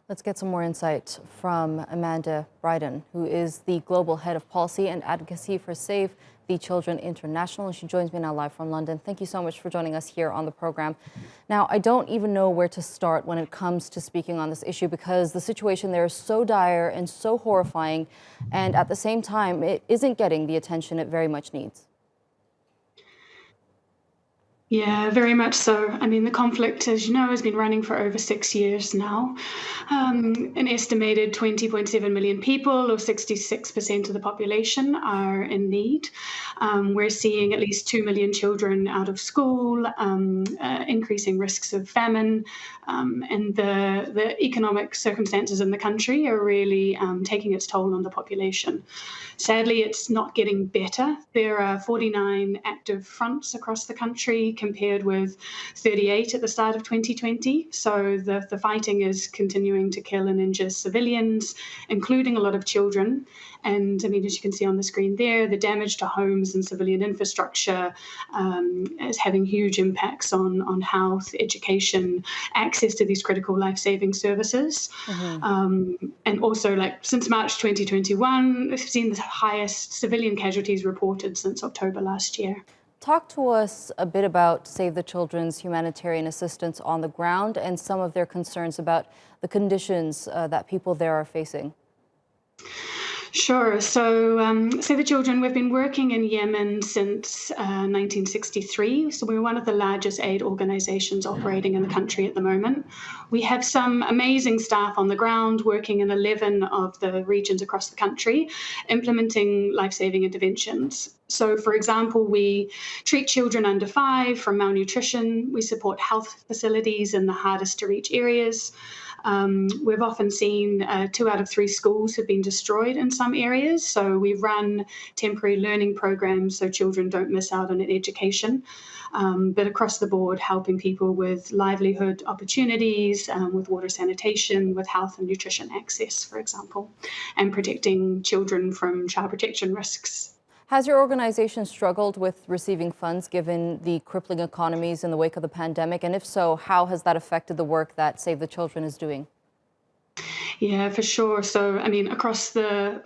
Let's get some more insight from Amanda Brydon, who is the Global Head of Policy and Advocacy for Save the Children International. And she joins me now live from London. Thank you so much for joining us here on the program. Now, I don't even know where to start when it comes to speaking on this issue because the situation there is so dire and so horrifying. And at the same time, it isn't getting the attention it very much needs. Yeah, very much so. I mean, the conflict, as you know, has been running for over 6 years now. An estimated 20.7 million people, or 66% of the population, are in need. We're seeing at least 2 million children out of school, increasing risks of famine, and the economic circumstances in the country are really taking its toll on the population. Sadly, it's not getting better. There are 49 active fronts across the country, compared with 38 at the start of 2020. So the fighting is continuing to kill and injure civilians, including a lot of children. And I mean, as you can see on the screen there, the damage to homes and civilian infrastructure is having huge impacts on health, education, access to these critical life-saving services. And also, like, since March 2021, we've seen the highest civilian casualties reported since October last year. Talk to us a bit about Save the Children's humanitarian assistance on the ground and some of their concerns about the conditions that people there are facing. Sure. So Save the Children, we've been working in Yemen since 1963. So we're one of the largest aid organizations operating in the country at the moment. We have some amazing staff on the ground working in 11 of the regions across the country, implementing life-saving interventions. So, for example, we treat children under 5 from malnutrition. We support health facilities in the hardest to reach areas. We've often seen 2 out of 3 schools have been destroyed in some areas. So we run temporary learning programs so children don't miss out on an education. But across the board, helping people with livelihood opportunities, with water sanitation, with health and nutrition access, for example, and protecting children from child protection risks. Has your organization struggled with receiving funds given the crippling economies in the wake of the pandemic? And if so, how has that affected the work that Save the Children is doing? Yeah, for sure. So, I mean, across the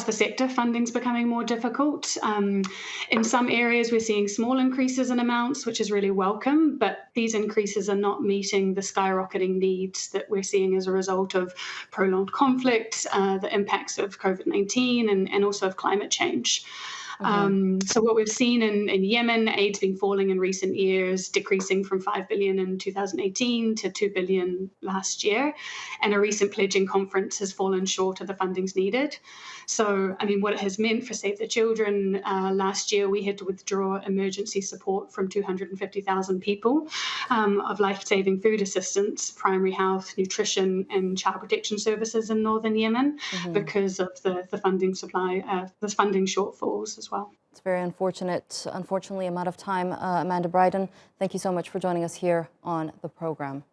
sector, funding's becoming more difficult. In some areas, we're seeing small increases in amounts, which is really welcome, but these increases are not meeting the skyrocketing needs that we're seeing as a result of prolonged conflict, the impacts of COVID-19, and also of climate change. So what we've seen in Yemen, aid's been falling in recent years, decreasing from 5 billion in 2018 to 2 billion last year. And a recent pledging conference has fallen short of the fundings needed. So, I mean, what it has meant for Save the Children, last year we had to withdraw emergency support from 250,000 people of life-saving food assistance, primary health, nutrition, and child protection services in northern Yemen because of the funding shortfalls as well. It's very unfortunate. Unfortunately, I'm out of time. Amanda Brydon, thank you so much for joining us here on the program.